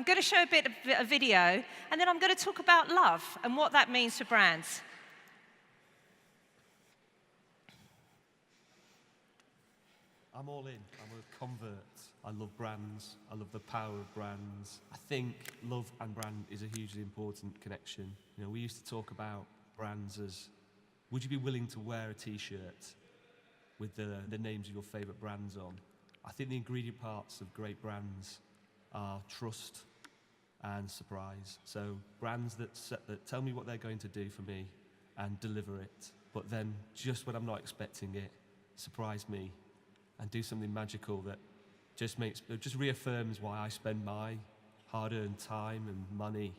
going to show a bit of a video, and then I'm going to talk about love and what that means for brands. I'm all in. I'm a convert. I love brands. I love the power of brands. I think love and brand is a hugely important connection. You know, we used to talk about brands as, would you be willing to wear a t-shirt with the names of your favorite brands on? I think the ingredient parts of great brands are trust and surprise. So brands that tell me what they're going to do for me and deliver it, but then just when I'm not expecting it, surprise me and do something magical that just reaffirms why I spend my hard-earned time and money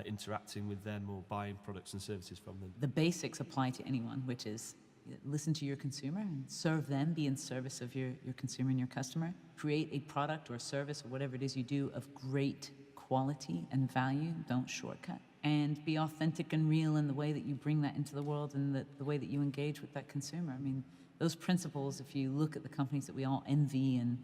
interacting with them or buying products and services from them. The basics apply to anyone, which is listen to your consumer and serve them, be in service of your consumer and your customer. Create a product or a service or whatever it is you do of great quality and value. Don't shortcut. And be authentic and real in the way that you bring that into the world and the way that you engage with that consumer. I mean, those principles, if you look at the companies that we all envy and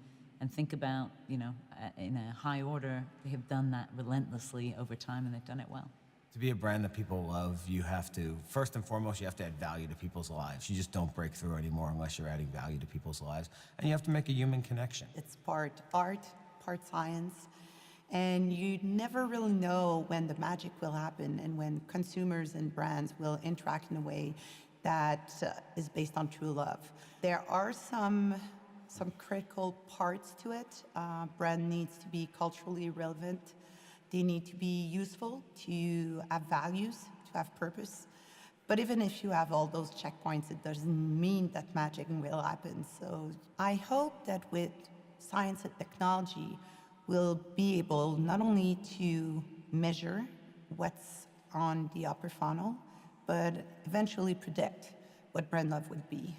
think about, you know, in a high order, they have done that relentlessly over time, and they've done it well. To be a brand that people love, you have to, first and foremost, you have to add value to people's lives. You just don't break through anymore unless you're adding value to people's lives. And you have to make a human connection. It's part art, part science, and you never really know when the magic will happen and when consumers and brands will interact in a way that is based on true love. There are some critical parts to it. Brand needs to be culturally relevant. They need to be useful, to have values, to have purpose. But even if you have all those checkpoints, it doesn't mean that magic will happen. So I hope that with science and technology, we'll be able not only to measure what's on the upper funnel, but eventually predict what brand love would be.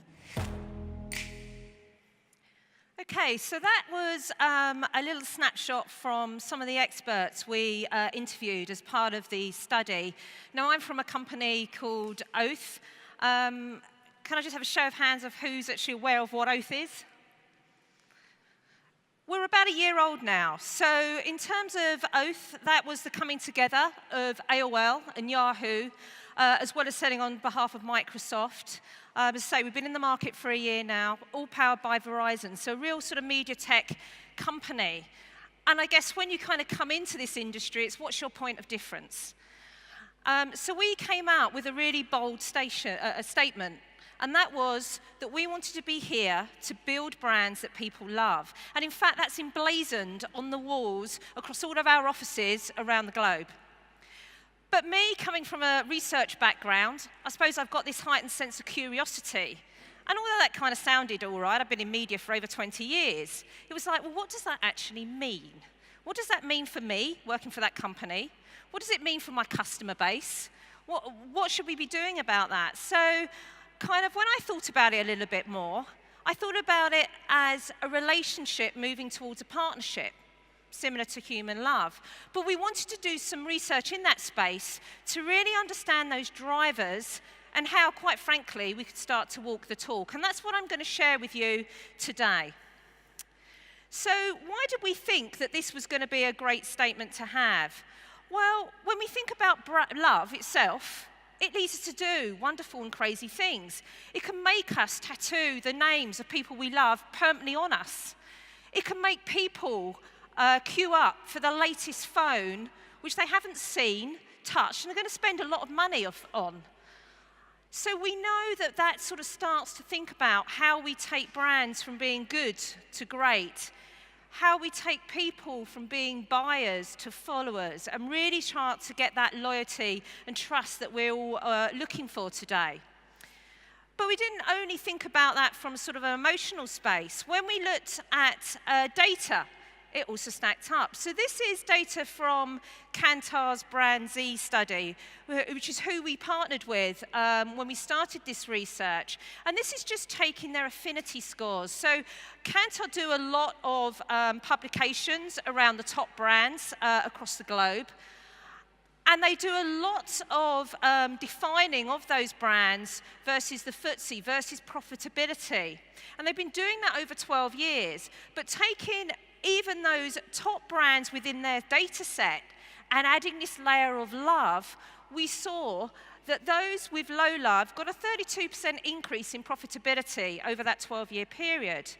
Okay, so that was a little snapshot from some of the experts we interviewed as part of the study. Now, I'm from a company called Oath. Can I just have a show of hands of who's actually aware of what Oath is? We're about a year old now. So in terms of Oath, that was the coming together of AOL and Yahoo, as well as selling on behalf of Microsoft. As I say, we've been in the market for a year now, all powered by Verizon, so a real sort of media tech company. And I guess when you kind of come into this industry, it's what's your point of difference? So we came out with a really bold statement, and that was that we wanted to be here to build brands that people love. And in fact, that's emblazoned on the walls across all of our offices around the globe. But me, coming from a research background, I suppose I've got this heightened sense of curiosity. And although that kind of sounded all right, I've been in media for over 20 years, it was like, well, what does that actually mean? What does that mean for me, working for that company? What does it mean for my customer base? What should we be doing about that? So kind of when I thought about it a little bit more, I thought about it as a relationship moving towards a partnership, similar to human love. But we wanted to do some research in that space to really understand those drivers and how, quite frankly, we could start to walk the talk. And that's what I'm going to share with you today. So why did we think that this was going to be a great statement to have? Well, when we think about love itself, it leads us to do wonderful and crazy things. It can make us tattoo the names of people we love permanently on us. It can make people queue up for the latest phone, which they haven't seen, touched, and they're going to spend a lot of money on. So we know that that sort of starts to think about how we take brands from being good to great, how we take people from being buyers to followers, and really start to get that loyalty and trust that we're all looking for today. But we didn't only think about that from sort of an emotional space. When we looked at data, it also stacked up. So this is data from Kantar's Brand Z study, which is who we partnered with when we started this research. And this is just taking their affinity scores. So Kantar do a lot of publications around the top brands across the globe. And they do a lot of defining of those brands versus the FTSE, versus profitability. And they've been doing that over 12 years. But taking even those top brands within their data set and adding this layer of love, we saw that those with low love got a 32% increase in profitability over that 12-year period.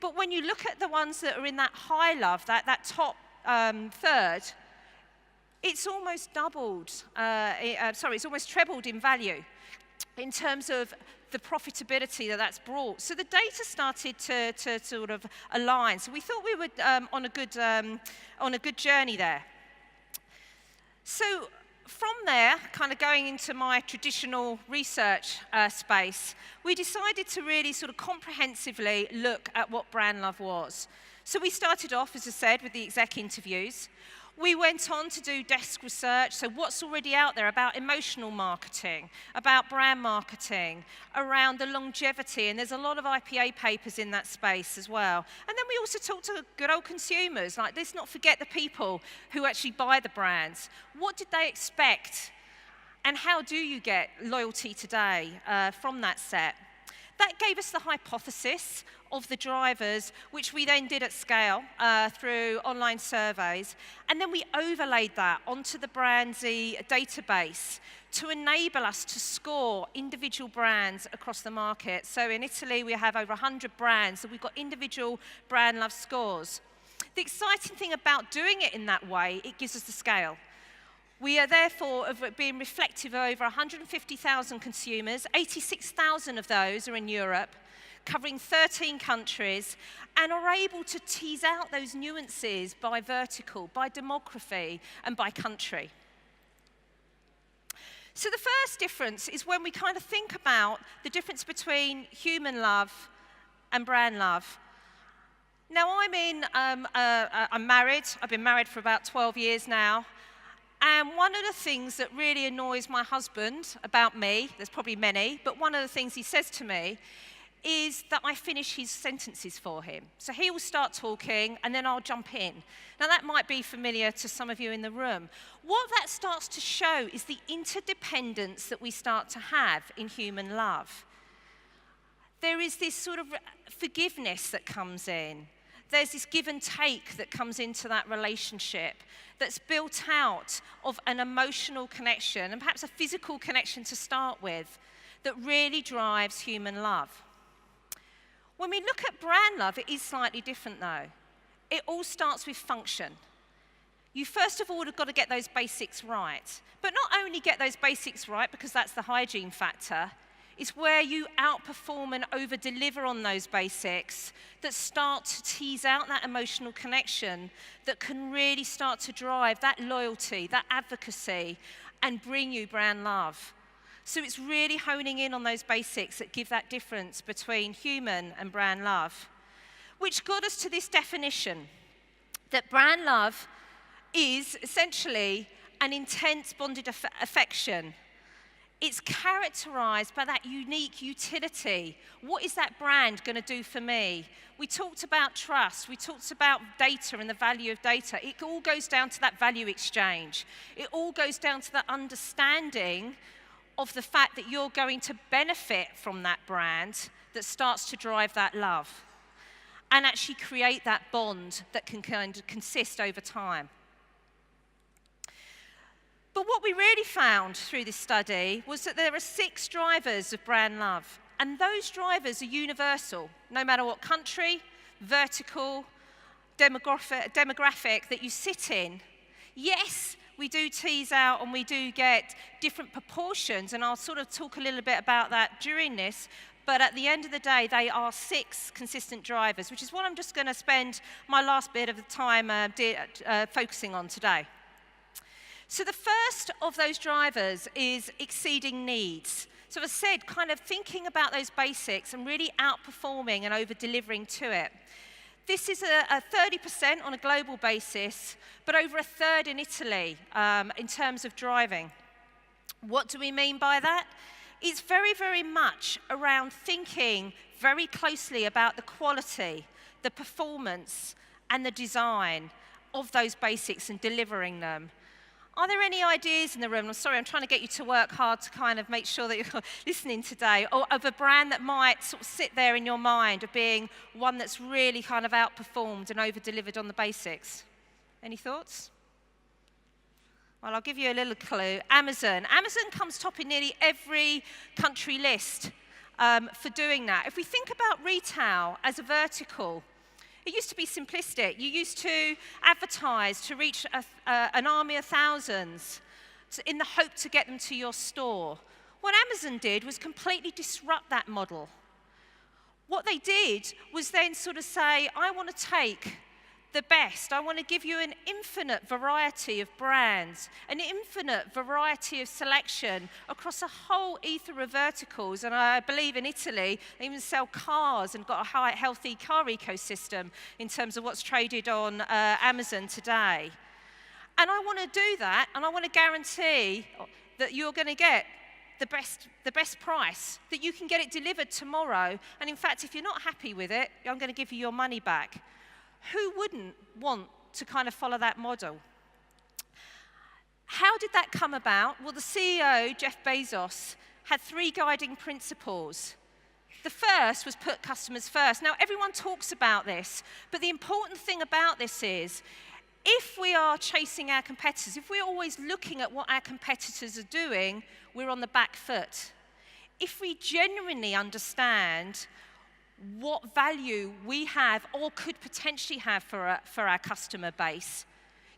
But when you look at the ones that are in that high love, that top third, it's almost doubled, it's almost trebled in value in terms of the profitability that's brought. So the data started to sort of align. So we thought we were on a good journey there. So from there, kind of going into my traditional research space, we decided to really sort of comprehensively look at what brand love was. So we started off, as I said, with the exec interviews. We went on to do desk research, so what's already out there about emotional marketing, about brand marketing, around the longevity, and there's a lot of IPA papers in that space as well. And then we also talked to good old consumers, like let's not forget the people who actually buy the brands. What did they expect? And how do you get loyalty today from that set? That gave us the hypothesis of the drivers, which we then did at scale through online surveys. And then we overlaid that onto the Brandsy database to enable us to score individual brands across the market. So in Italy, we have over 100 brands, so we've got individual brand love scores. The exciting thing about doing it in that way, it gives us the scale. We are therefore being reflective of over 150,000 consumers. 86,000 of those are in Europe, covering 13 countries, and are able to tease out those nuances by vertical, by demography, and by country. So the first difference is when we kind of think about the difference between human love and brand love. Now, I'm married. I've been married for about 12 years now. And one of the things that really annoys my husband about me, there's probably many, but one of the things he says to me is that I finish his sentences for him. So he will start talking, and then I'll jump in. Now, that might be familiar to some of you in the room. What that starts to show is the interdependence that we start to have in human love. There is this sort of forgiveness that comes in. There's this give and take that comes into that relationship that's built out of an emotional connection and perhaps a physical connection to start with that really drives human love. When we look at brand love, it is slightly different though. It all starts with function. You first of all have got to get those basics right. But not only get those basics right, because that's the hygiene factor, it's where you outperform and over-deliver on those basics that start to tease out that emotional connection that can really start to drive that loyalty, that advocacy, and bring you brand love. So it's really honing in on those basics that give that difference between human and brand love, which got us to this definition, that brand love is essentially an intense bonded affection. It's characterized by that unique utility. What is that brand going to do for me? We talked about trust. We talked about data and the value of data. It all goes down to that value exchange. It all goes down to that understanding of the fact that you're going to benefit from that brand that starts to drive that love and actually create that bond that can kind of consist over time. But what we really found through this study was that there are 6 drivers of brand love, and those drivers are universal, no matter what country, vertical, demographic that you sit in. Yes, we do tease out and we do get different proportions, and I'll sort of talk a little bit about that during this, but at the end of the day, they are 6 consistent drivers, which is what I'm just going to spend my last bit of the time focusing on today. So the first of those drivers is exceeding needs. So as I said, kind of thinking about those basics and really outperforming and over-delivering to it. This is a 30% on a global basis, but over a third in Italy in terms of driving. What do we mean by that? It's very, very much around thinking very closely about the quality, the performance, and the design of those basics and delivering them. Are there any ideas in the room? I'm sorry, I'm trying to get you to work hard to kind of make sure that you're listening today, or of a brand that might sort of sit there in your mind of being one that's really kind of outperformed and over-delivered on the basics? Any thoughts? Well, I'll give you a little clue. Amazon. Amazon comes top in nearly every country list for doing that. If we think about retail as a vertical, it used to be simplistic. You used to advertise to reach an army of thousands in the hope to get them to your store. What Amazon did was completely disrupt that model. What they did was then sort of say, I want to take the best. I want to give you an infinite variety of brands, an infinite variety of selection across a whole ether of verticals. And I believe in Italy, they even sell cars and got a high, healthy car ecosystem in terms of what's traded on Amazon today. And I want to do that, and I want to guarantee that you're going to get the best price, that you can get it delivered tomorrow. And in fact, if you're not happy with it, I'm going to give you your money back. Who wouldn't want to kind of follow that model? How did that come about? Well, the CEO, Jeff Bezos, had 3 guiding principles. The first was put customers first. Now, everyone talks about this, but the important thing about this is, if we are chasing our competitors, if we're always looking at what our competitors are doing, we're on the back foot. If we genuinely understand what value we have or could potentially have for our customer base,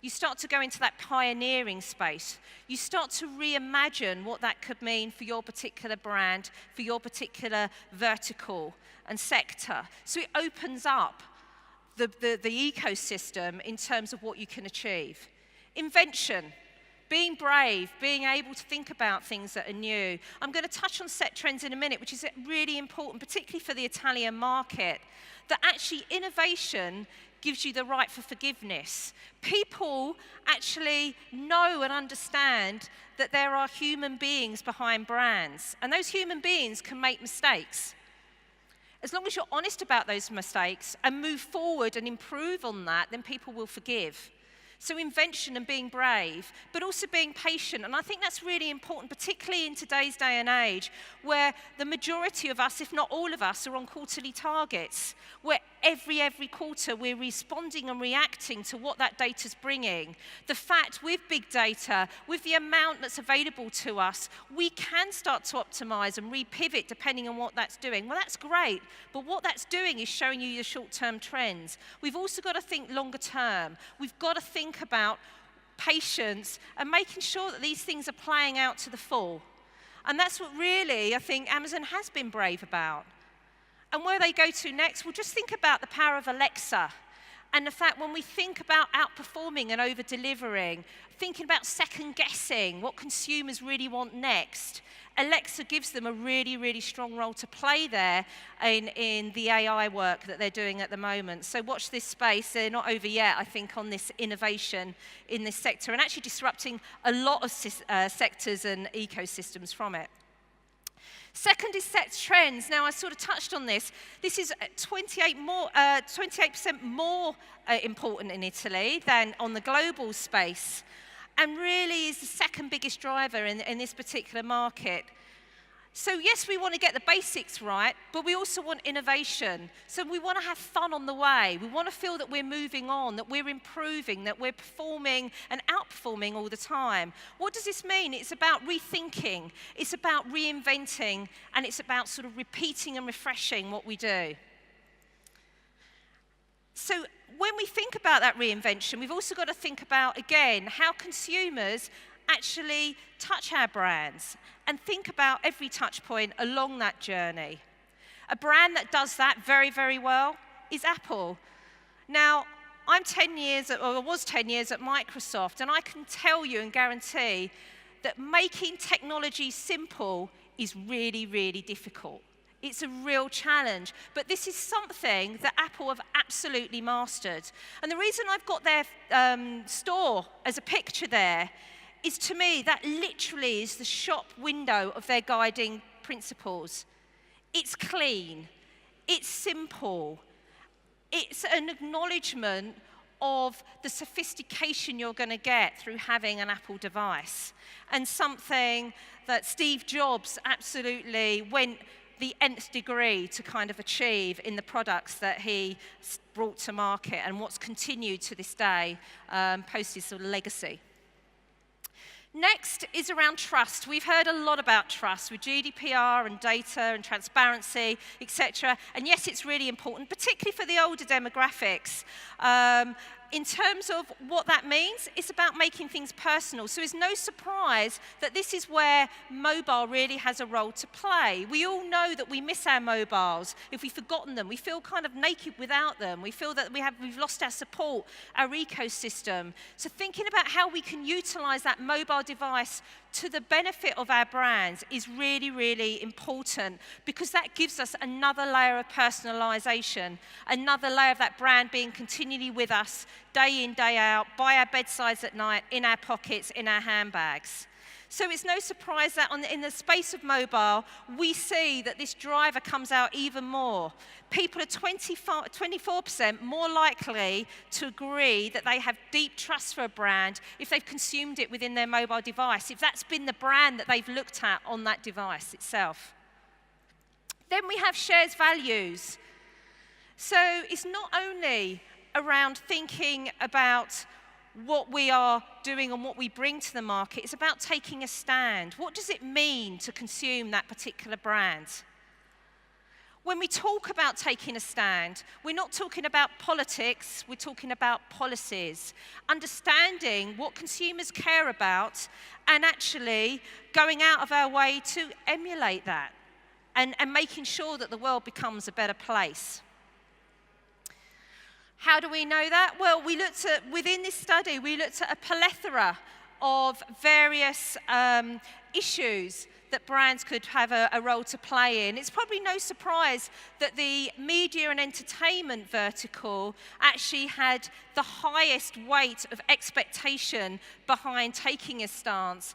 you start to go into that pioneering space. You start to reimagine what that could mean for your particular brand, for your particular vertical and sector. So it opens up the ecosystem in terms of what you can achieve. Invention. Being brave, being able to think about things that are new. I'm going to touch on set trends in a minute, which is really important, particularly for the Italian market, that actually innovation gives you the right for forgiveness. People actually know and understand that there are human beings behind brands, and those human beings can make mistakes. As long as you're honest about those mistakes and move forward and improve on that, then people will forgive. So invention and being brave, but also being patient. And I think that's really important, particularly in today's day and age, where the majority of us, if not all of us, are on quarterly targets, where every quarter we're responding and reacting to what that data's bringing. The fact with big data, with the amount that's available to us, we can start to optimize and repivot depending on what that's doing. Well, that's great, but what that's doing is showing you the short-term trends. We've also got to think longer term. We've got to think about patience and making sure that these things are playing out to the full. And that's what really I think Amazon has been brave about. And where they go to next, we'll just think about the power of Alexa and the fact when we think about outperforming and over-delivering, thinking about second-guessing what consumers really want next, Alexa gives them a really, really strong role to play there in the AI work that they're doing at the moment. So watch this space. They're not over yet, I think, on this innovation in this sector and actually disrupting a lot of sectors and ecosystems from it. Second is set trends. Now, I sort of touched on this. This is 28% more important in Italy than on the global space, and really is the second biggest driver in this particular market. So yes, we want to get the basics right, but we also want innovation. So we want to have fun on the way. We want to feel that we're moving on, that we're improving, that we're performing and outperforming all the time. What does this mean? It's about rethinking, it's about reinventing, and it's about sort of repeating and refreshing what we do. So when we think about that reinvention, we've also got to think about, again, how consumers actually touch our brands and think about every touch point along that journey. A brand that does that very, very well is Apple. Now, I was 10 years at Microsoft, and I can tell you and guarantee that making technology simple is really, really difficult. It's a real challenge, but this is something that Apple have absolutely mastered. And the reason I've got their store as a picture there is, to me, that literally is the shop window of their guiding principles. It's clean, it's simple, it's an acknowledgement of the sophistication you're going to get through having an Apple device, and something that Steve Jobs absolutely went the nth degree to kind of achieve in the products that he brought to market, and what's continued to this day post his sort of legacy. Next is around trust. We've heard a lot about trust with GDPR and data and transparency, etc. And yes, it's really important, particularly for the older demographics. In terms of what that means, it's about making things personal. So it's no surprise that this is where mobile really has a role to play. We all know that we miss our mobiles if we've forgotten them. We feel kind of naked without them. We feel that we've lost our support, our ecosystem. So thinking about how we can utilize that mobile device to the benefit of our brands is really, really important, because that gives us another layer of personalization, another layer of that brand being continually with us day in, day out, by our bedsides at night, in our pockets, in our handbags. So it's no surprise that in the space of mobile, we see that this driver comes out even more. People are 24% more likely to agree that they have deep trust for a brand if they've consumed it within their mobile device, if that's been the brand that they've looked at on that device itself. Then we have shared values. So it's not only around thinking about what we are doing and what we bring to the market, it's about taking a stand. What does it mean to consume that particular brand? When we talk about taking a stand, we're not talking about politics, we're talking about policies. Understanding what consumers care about and actually going out of our way to emulate that and making sure that the world becomes a better place. How do we know that? Well, within this study, we looked at a plethora of various issues that brands could have a role to play in. It's probably no surprise that the media and entertainment vertical actually had the highest weight of expectation behind taking a stance,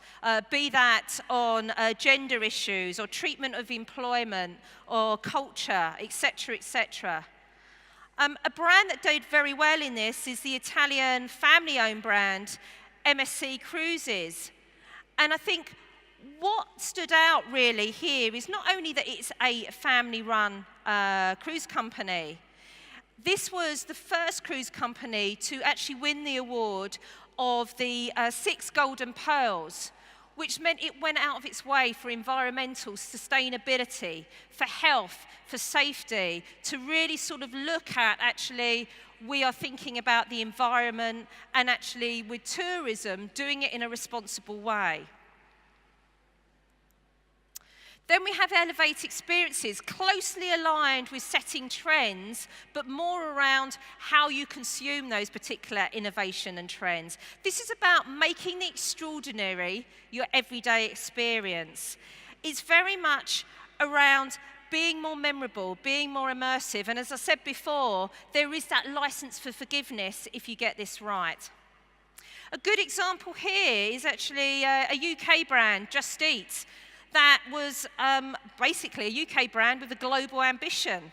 be that on gender issues or treatment of employment or culture, etc., etc. A brand that did very well in this is the Italian family-owned brand MSC Cruises. And I think what stood out really here is not only that it's a family-run cruise company. This was the first cruise company to actually win the award of the 6 Golden Pearls, which meant it went out of its way for environmental sustainability, for health, for safety, to really sort of look at actually we are thinking about the environment and actually with tourism doing it in a responsible way. Then we have Elevate Experiences, closely aligned with setting trends, but more around how you consume those particular innovation and trends. This is about making the extraordinary your everyday experience. It's very much around being more memorable, being more immersive, and as I said before, there is that license for forgiveness if you get this right. A good example here is actually a UK brand, Just Eat, that was basically a UK brand with a global ambition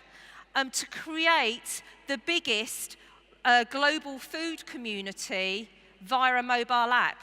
to create the biggest global food community via a mobile app.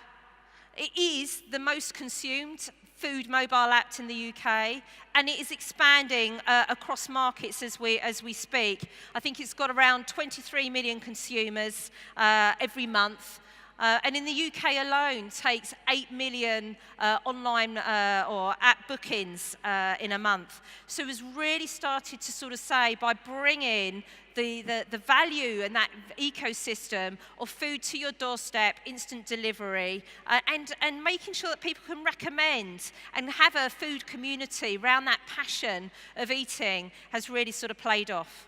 It is the most consumed food mobile app in the UK, and it is expanding across markets as we speak. I think it's got around 23 million consumers every month. And in the UK alone, takes 8 million online or app bookings in a month. So it was really started to sort of say, by bringing the value and that ecosystem of food to your doorstep, instant delivery, and making sure that people can recommend and have a food community around that passion of eating has really sort of played off.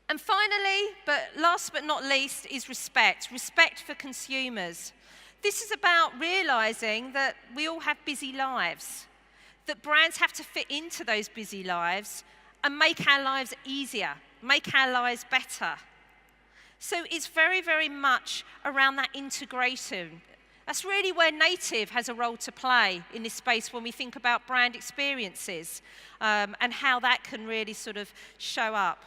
And finally, but last but not least, is respect for consumers. This is about realizing that we all have busy lives, that brands have to fit into those busy lives and make our lives easier, make our lives better. So it's very, very much around that integration. That's really where native has a role to play in this space when we think about brand experiences and how that can really sort of show up.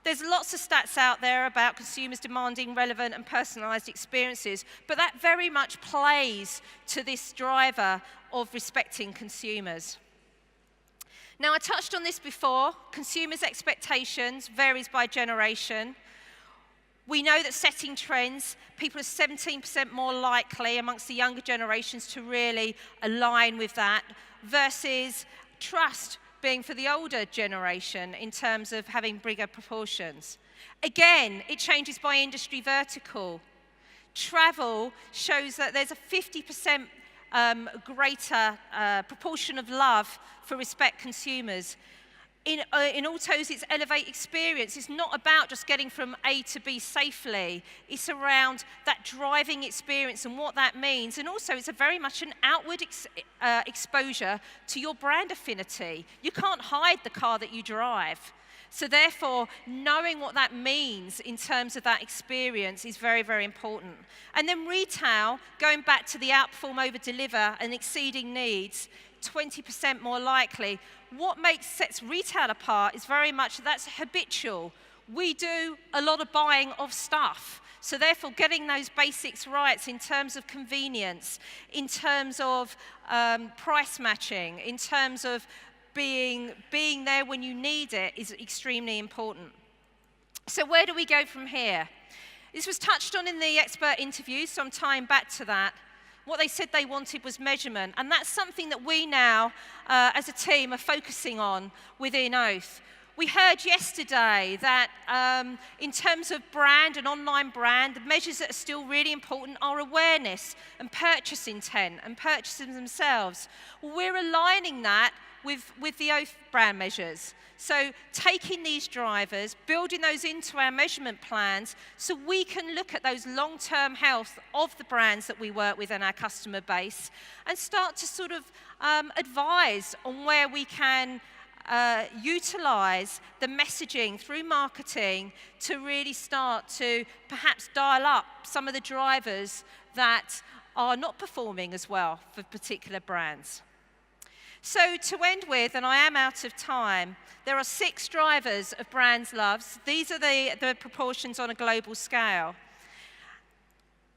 There's lots of stats out there about consumers demanding relevant and personalised experiences, but that very much plays to this driver of respecting consumers. Now, I touched on this before. Consumers' expectations varies by generation. We know that setting trends, people are 17% more likely amongst the younger generations to really align with that, versus trust being for the older generation in terms of having bigger proportions. Again, it changes by industry vertical. Travel shows that there's a 50% greater proportion of love for respect consumers. In autos, it's elevate experience. It's not about just getting from A to B safely. It's around that driving experience and what that means. And also, it's a very much an outward exposure to your brand affinity. You can't hide the car that you drive. So therefore, knowing what that means in terms of that experience is very, very important. And then retail, going back to the outperform, over-deliver, and exceeding needs, 20% more likely. What sets retail apart is very much that's habitual. We do a lot of buying of stuff. So therefore, getting those basics right in terms of convenience, in terms of price matching, in terms of being there when you need it is extremely important. So where do we go from here? This was touched on in the expert interviews, so I'm tying back to that. What they said they wanted was measurement, and that's something that we now, as a team, are focusing on within Oath. We heard yesterday that in terms of brand and online brand, the measures that are still really important are awareness and purchase intent and purchasers themselves. Well, we're aligning that with the Oath brand measures. So taking these drivers, building those into our measurement plans so we can look at those long-term health of the brands that we work with in our customer base and start to sort of advise on where we can utilize the messaging through marketing to really start to perhaps dial up some of the drivers that are not performing as well for particular brands. So to end with, and I am out of time, there are 6 drivers of brands' loves. These are the proportions on a global scale.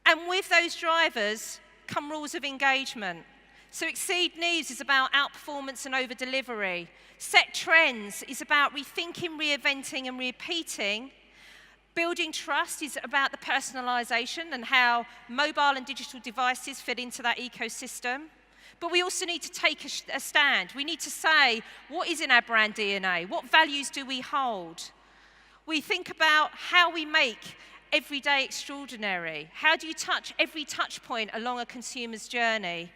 And with those drivers come rules of engagement. So exceed needs is about outperformance and over-delivery. Set trends is about rethinking, reinventing, and repeating. Building trust is about the personalization and how mobile and digital devices fit into that ecosystem. But we also need to take a stand. We need to say, what is in our brand DNA? What values do we hold? We think about how we make every day extraordinary. How do you touch every touch point along a consumer's journey?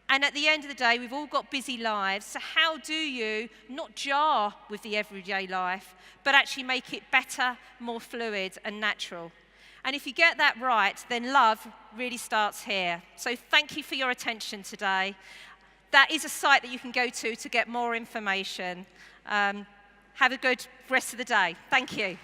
And at the end of the day, we've all got busy lives, so how do you not jar with the everyday life, but actually make it better, more fluid and natural? And if you get that right, then love really starts here. So thank you for your attention today. That is a site that you can go to get more information. Have a good rest of the day. Thank you.